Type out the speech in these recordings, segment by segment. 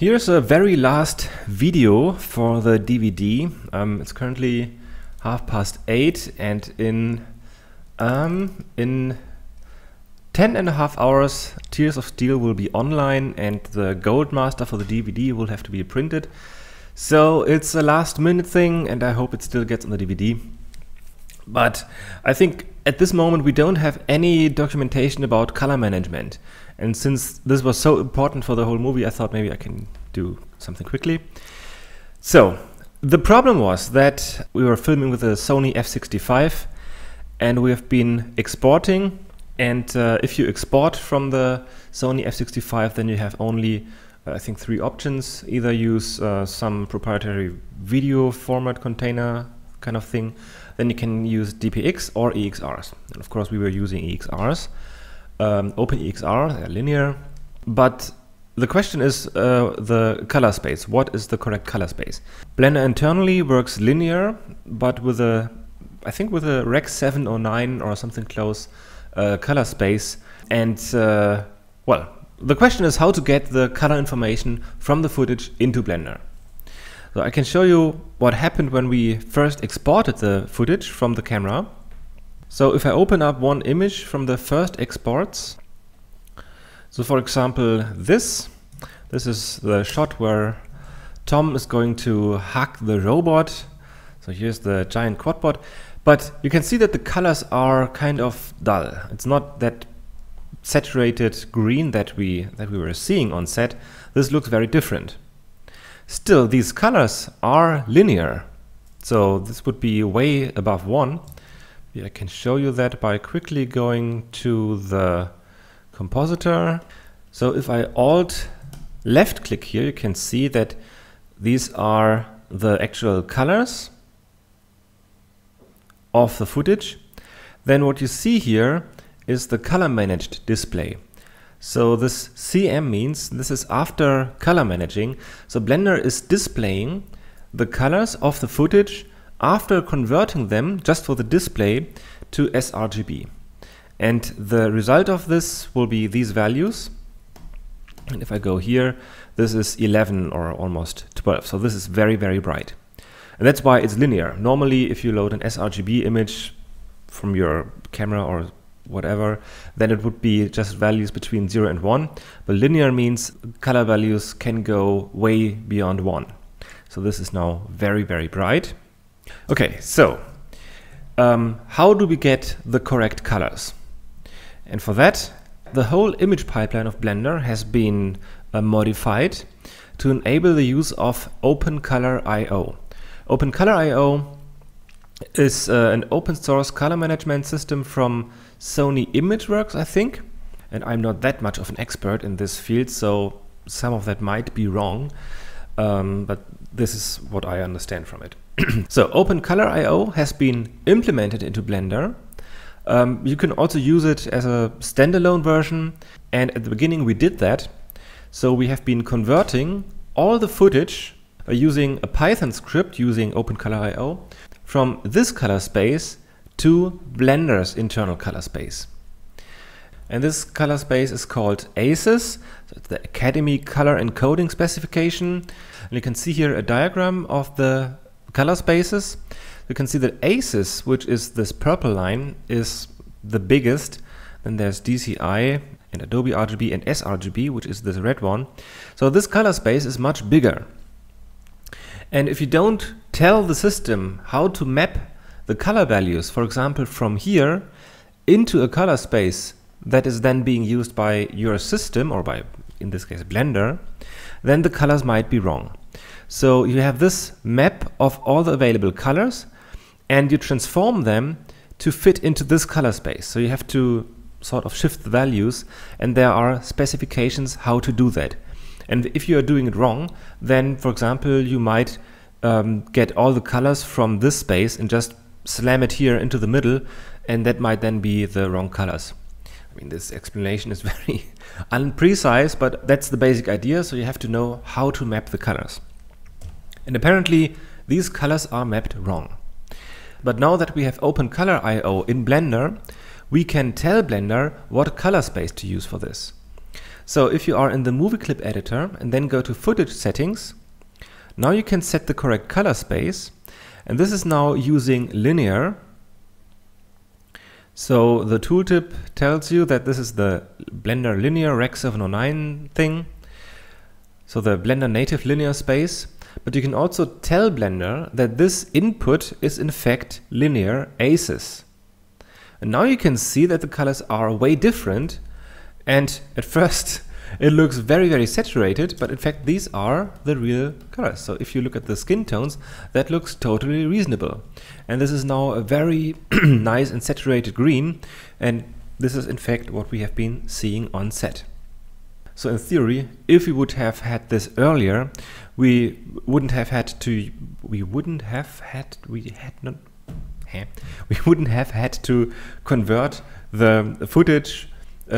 Here's a very last video for the DVD. It's currently 8:30, and in 10.5 hours Tears of Steel will be online and the gold master for the DVD will have to be printed. So it's a last minute thing and I hope it still gets on the DVD. But I think at this moment we don't have any documentation about color management. And since this was so important for the whole movie, I thought maybe I can do something quickly. So the problem was that we were filming with a Sony f/65 and we have been exporting. And if you export from the Sony f/65, then you have only, I think, 3 options. Either use some proprietary video format container kind of thing. Then you can use DPX or EXRs. And of course, we were using EXRs. OpenEXR, they're linear. But the question is the color space. What is the correct color space? Blender internally works linear, but with a, I think with a Rec 7 or 9 or something close color space. And well, the question is how to get the color information from the footage into Blender. So I can show you what happened when we first exported the footage from the camera. So if I open up one image from the first exports, so for example this is the shot where Tom is going to hug the robot. So here's the giant quadbot, but you can see that the colors are kind of dull. It's not that saturated green that we were seeing on set. This looks very different. Still, these colors are linear, so this would be way above 1. I can show you that by quickly going to the compositor. So if I Alt left click here, you can see that these are the actual colors of the footage. Then what you see here is the color managed display. So this CM means this is after color managing. So Blender is displaying the colors of the footage after converting them just for the display to sRGB. And the result of this will be these values. And if I go here, this is 11 or almost 12. So this is very, very bright. And that's why it's linear. Normally, if you load an sRGB image from your camera or whatever, then it would be just values between 0 and 1. But linear means color values can go way beyond 1. So this is now very, very bright. Okay, so how do we get the correct colors? And for that, the whole image pipeline of Blender has been modified to enable the use of OpenColor.io. OpenColor.io is an open source color management system from Sony ImageWorks, I think. And I'm not that much of an expert in this field, so some of that might be wrong. But this is what I understand from it. So OpenColor.io has been implemented into Blender. You can also use it as a standalone version. And at the beginning we did that. So we have been converting all the footage by using a Python script using OpenColor.io from this color space to Blender's internal color space. And this color space is called ACES. So it's the Academy Color Encoding Specification. And you can see here a diagram of the color spaces. You can see that ACES, which is this purple line, is the biggest. Then there's DCI and Adobe RGB and sRGB, which is this red one. So this color space is much bigger. And if you don't tell the system how to map the color values, for example, from here into a color space that is then being used by your system, or by, in this case, Blender, then the colors might be wrong. So you have this map of all the available colors and you transform them to fit into this color space. So you have to sort of shift the values, and there are specifications how to do that. And if you are doing it wrong, then, for example, you might get all the colors from this space and just slam it here into the middle, and that might then be the wrong colors. I mean, this explanation is very unprecise, but that's the basic idea. So you have to know how to map the colors. And apparently these colors are mapped wrong. But now that we have OpenColor.io in Blender, we can tell Blender what color space to use for this. So if you are in the movie clip editor and then go to footage settings, now you can set the correct color space, and this is now using linear. So the tooltip tells you that this is the Blender linear Rec 709 thing, so the Blender native linear space. But you can also tell Blender that this input is in fact linear aces. And now you can see that the colors are way different, and at first it looks very saturated, but in fact these are the real colors. So if you look at the skin tones, that looks totally reasonable. And this is now a very nice and saturated green, and this is in fact what we have been seeing on set. So in theory, if we would have had this earlier, we wouldn't have had to convert the footage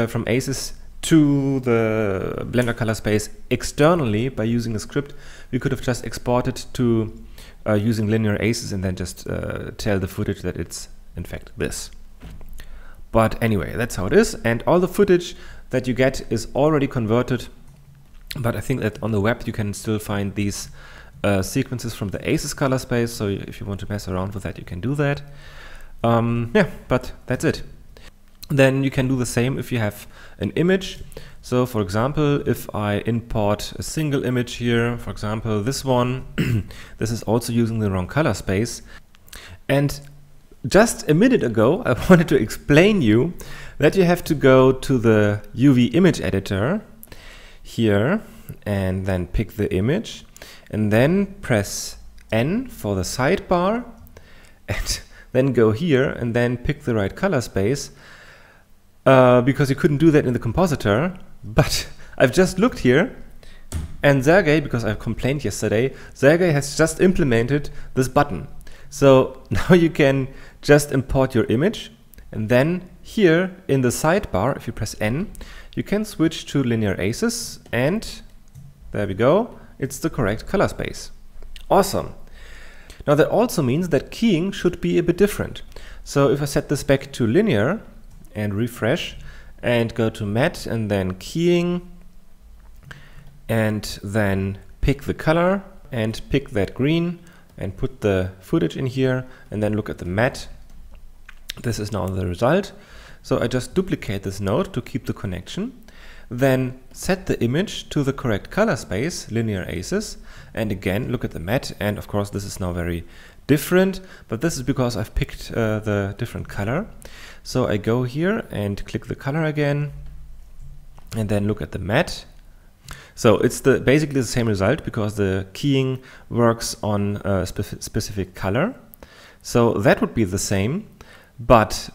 from aces to the Blender color space externally by using a script. We could have just exported to using linear aces and then just tell the footage that it's in fact this. But anyway, that's how it is, and all the footage that you get is already converted. But I think that on the web you can still find these sequences from the aces color space, so if you want to mess around with that, you can do that. Yeah, but that's it. Then you can do the same if you have an image. So for example, if I import a single image here, for example this one, this is also using the wrong color space. And just a minute ago I wanted to explain you that you have to go to the UV image editor here and then pick the image and then press N for the sidebar and then go here and then pick the right color space, because you couldn't do that in the compositor. But I've just looked here, and Sergey, because I complained yesterday, Sergey has just implemented this button. So now you can just import your image, and then here in the sidebar, if you press N, you can switch to linear aces, and there we go, it's the correct color space. Awesome. Now that also means that keying should be a bit different. So if I set this back to linear and refresh and go to matte and then keying and then pick the color and pick that green and put the footage in here and then look at the matte, this is now the result. So I just duplicate this node to keep the connection, then set the image to the correct color space, linear aces, and again look at the matte, and of course this is now very different, but this is because I've picked the different color. So I go here and click the color again and then look at the matte. So it's basically the same result because the keying works on a specific color. So that would be the same, but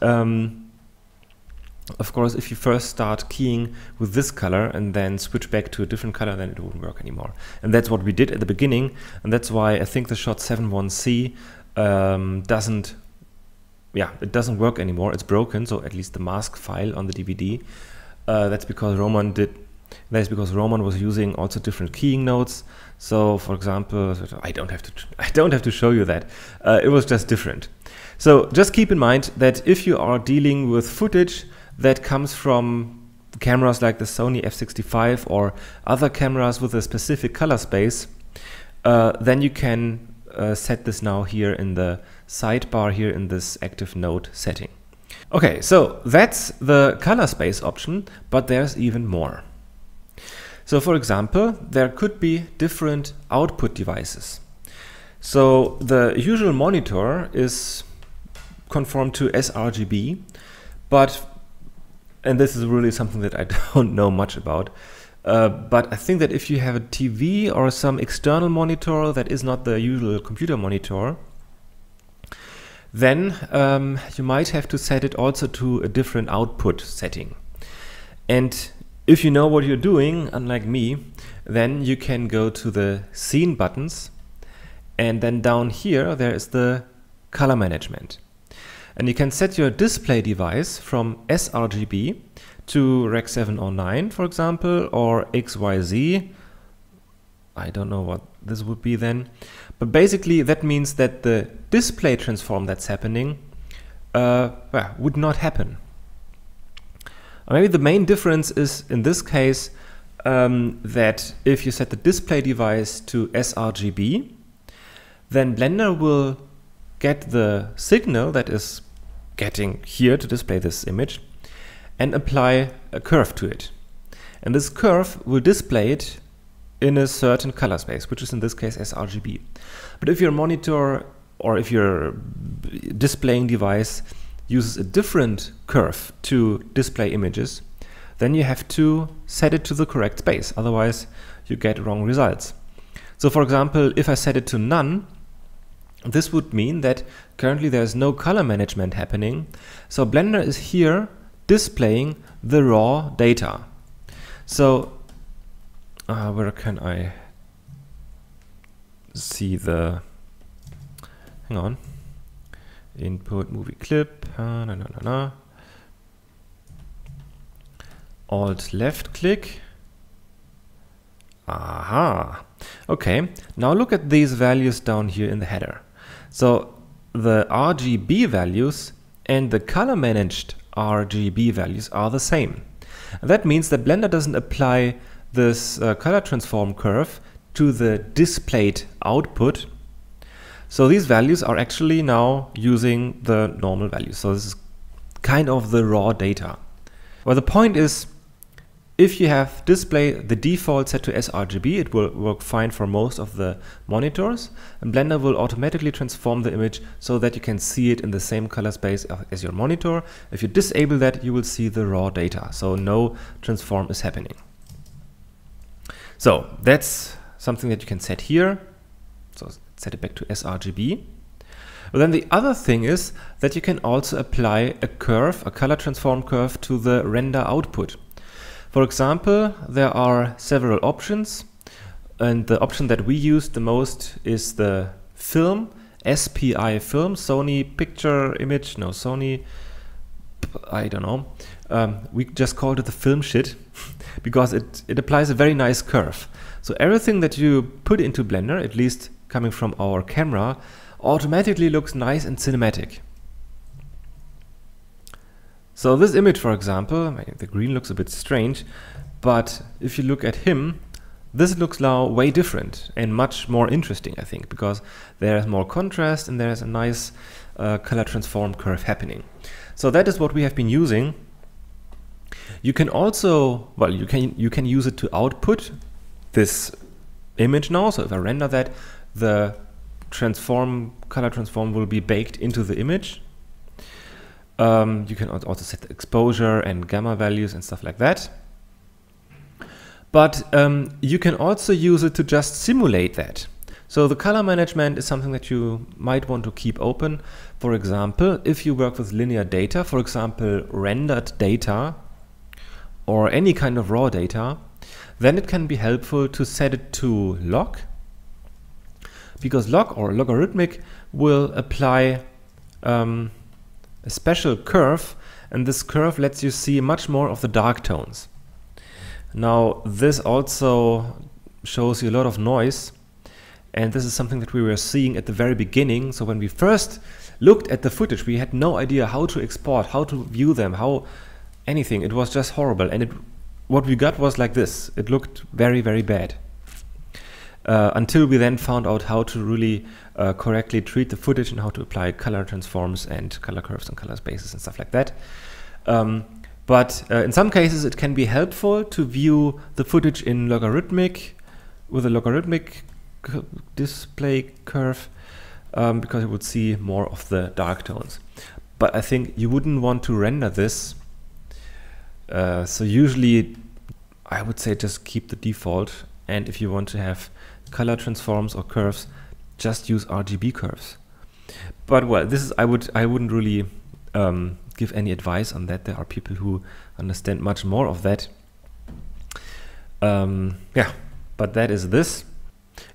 of course if you first start keying with this color and then switch back to a different color, then it wouldn't work anymore. And that's what we did at the beginning, and that's why I think the shot 71C it doesn't work anymore. It's broken, so at least the mask file on the DVD. That's because Roman was using also different keying nodes. So for example, I don't have to show you that. It was just different. So just keep in mind that if you are dealing with footage that comes from cameras like the Sony f65 or other cameras with a specific color space, then you can set this now here in the sidebar here in this active node setting. Okay, so that's the color space option, but there's even more. So for example, there could be different output devices. So the usual monitor is conformed to sRGB, and this is really something that I don't know much about. But I think that if you have a TV or some external monitor that is not the usual computer monitor, then you might have to set it also to a different output setting. And if you know what you're doing, unlike me, then you can go to the scene buttons, and then down here there is the color management. And you can set your display device from sRGB to Rec 709, for example, or XYZ. I don't know what this would be then. But basically that means that the display transform that's happening would not happen. Maybe the main difference is in this case that if you set the display device to sRGB, then Blender will get the signal that is getting here to display this image and apply a curve to it. And this curve will display it in a certain color space, which is in this case sRGB. But if your monitor or if your displaying device uses a different curve to display images, then you have to set it to the correct space, otherwise you get wrong results. So for example, if I set it to none, this would mean that currently there's no color management happening. So Blender is here displaying the raw data. So where can I see the, hang on, input movie clip, Alt left click. Aha. Okay, now look at these values down here in the header. So the RGB values and the color managed RGB values are the same. And that means that Blender doesn't apply this color transform curve to the displayed output. So these values are actually now using the normal values. So this is kind of the raw data. Well, the point is, if you have display the default set to sRGB, it will work fine for most of the monitors, and Blender will automatically transform the image so that you can see it in the same color space as your monitor. If you disable that, you will see the raw data, so no transform is happening. So that's something that you can set here. So set it back to sRGB. But then the other thing is that you can also apply a curve, a color transform curve, to the render output. For example, there are several options, and the option that we use the most is the film, SPI film, Sony picture image, no, Sony, I don't know. We just called it the film shit because it applies a very nice curve. So everything that you put into Blender, at least coming from our camera, automatically looks nice and cinematic. So this image, for example, the green looks a bit strange, but if you look at him, this looks now way different and much more interesting, I think, because there's more contrast and there's a nice color transform curve happening. So that is what we have been using. You can also, well, you can use it to output this image now. So if I render that, the color transform will be baked into the image. You can also set the exposure and gamma values and stuff like that. But you can also use it to just simulate that. So the color management is something that you might want to keep open. For example, if you work with linear data, for example, rendered data or any kind of raw data, then it can be helpful to set it to log, because log or logarithmic will apply a special curve, and this curve lets you see much more of the dark tones. Now this also shows you a lot of noise, and this is something that we were seeing at the very beginning. So when we first looked at the footage, we had no idea how to export, how to view them, how anything. It was just horrible, and what we got was like this. It looked very, very bad. Until we then found out how to really correctly treat the footage and how to apply color transforms and color curves and color spaces and stuff like that. But in some cases it can be helpful to view the footage in logarithmic, with a logarithmic display curve, because you would see more of the dark tones. But I think you wouldn't want to render this. So usually I would say just keep the default, and if you want to have color transforms or curves, just use RGB curves. But well, this is I wouldn't really give any advice on that. There are people who understand much more of that. Yeah, but that is this.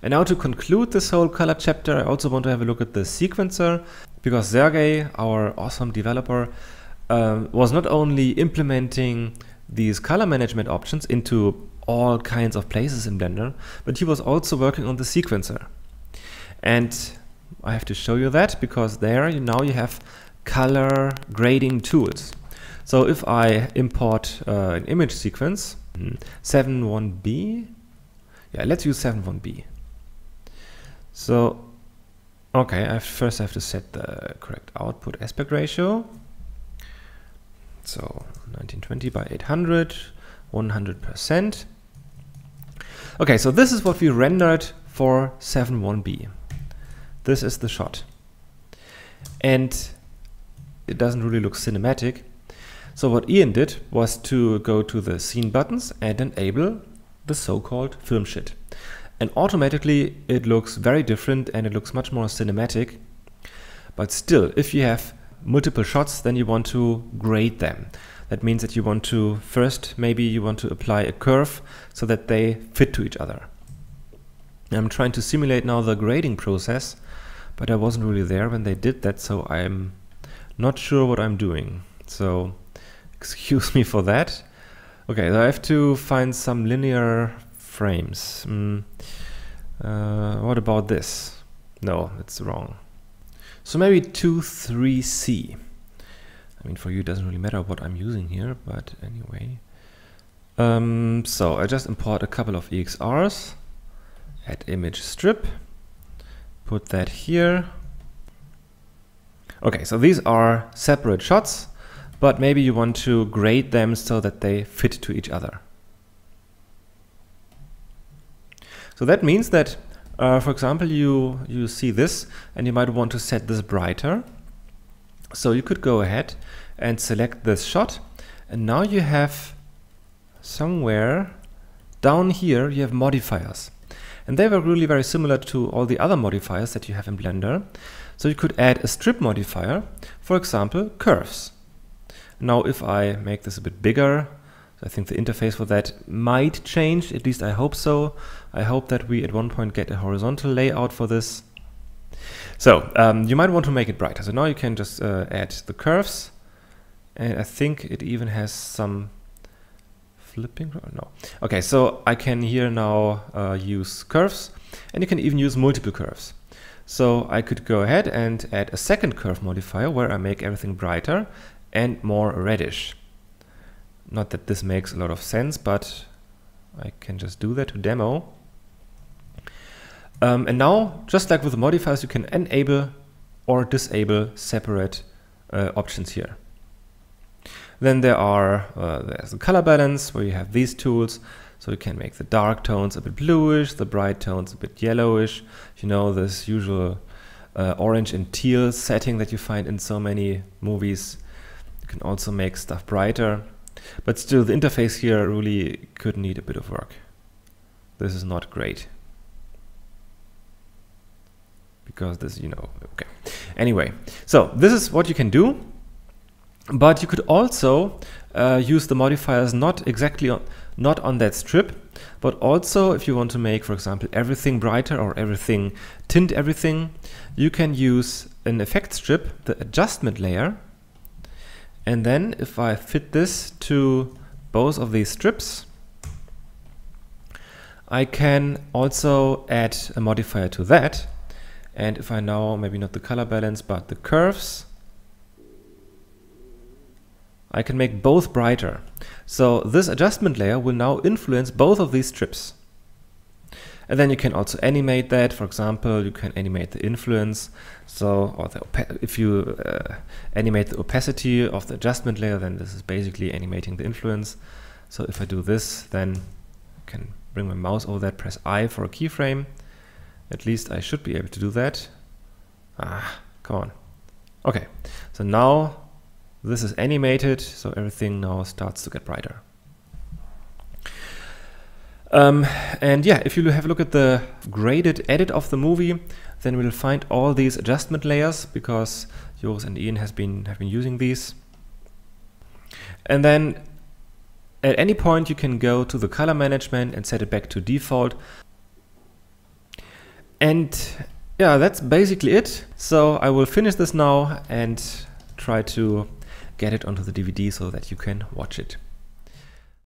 And now to conclude this whole color chapter, I also want to have a look at the sequencer, because Sergey, our awesome developer, was not only implementing these color management options into all kinds of places in Blender, but he was also working on the sequencer. And I have to show you that, because there now you have color grading tools. So if I import an image sequence, 7.1b. Yeah, let's use 7.1b. So, okay, I first have to set the correct output aspect ratio. So 1920 by 800, 100%. Okay, so this is what we rendered for 7.1b. This is the shot. And it doesn't really look cinematic. So what Ian did was to go to the scene buttons and enable the so-called film shit. And automatically it looks very different and it looks much more cinematic. But still, if you have multiple shots, then you want to grade them. That means that you want to first, maybe you want to apply a curve so that they fit to each other. I'm trying to simulate now the grading process, but I wasn't really there when they did that, so I'm not sure what I'm doing. So excuse me for that. Okay, so I have to find some linear frames. What about this? No, it's wrong. So maybe 2,3C. I mean, for you it doesn't really matter what I'm using here, but anyway. So I just import a couple of EXRs, add image strip, put that here. Okay, so these are separate shots, but maybe you want to grade them so that they fit to each other. So that means that, for example, you see this and you might want to set this brighter. So you could go ahead and select this shot, and now you have somewhere down here you have modifiers, and they were really very similar to all the other modifiers that you have in Blender. So you could add a strip modifier, for example curves. Now if I make this a bit bigger, I think the interface for that might change, at least I hope so. I hope that we at one point get a horizontal layout for this. So you might want to make it brighter. So now you can just add the curves, and I think it even has some flipping. No. Okay, so I can here now use curves, and you can even use multiple curves. So I could go ahead and add a second curve modifier where I make everything brighter and more reddish. Not that this makes a lot of sense, but I can just do that to demo. And now, just like with the modifiers, you can enable or disable separate options here. Then there's the color balance, where you have these tools. So you can make the dark tones a bit bluish, the bright tones a bit yellowish. You know, this usual orange and teal setting that you find in so many movies. You can also make stuff brighter. But still, the interface here really could need a bit of work. This is not great. Because this, you know, okay. Anyway, so this is what you can do. But you could also use the modifiers not on that strip, but also if you want to make, for example, everything brighter or everything tint everything, you can use an effect strip, the adjustment layer. And then if I fit this to both of these strips, I can also add a modifier to that. And if I now, maybe not the color balance, but the curves, I can make both brighter. So this adjustment layer will now influence both of these strips. And then you can also animate that. For example, you can animate the influence. So, or if you animate the opacity of the adjustment layer, then this is basically animating the influence. So if I do this, then I can bring my mouse over that, press I for a keyframe. At least I should be able to do that. Ah, come on. Okay, so now this is animated, so everything now starts to get brighter. And yeah, if you have a look at the graded edit of the movie, then we'll find all these adjustment layers because Joris and Ian have been using these. And then at any point you can go to the color management and set it back to default. And yeah, that's basically it. So I will finish this now and try to get it onto the DVD so that you can watch it.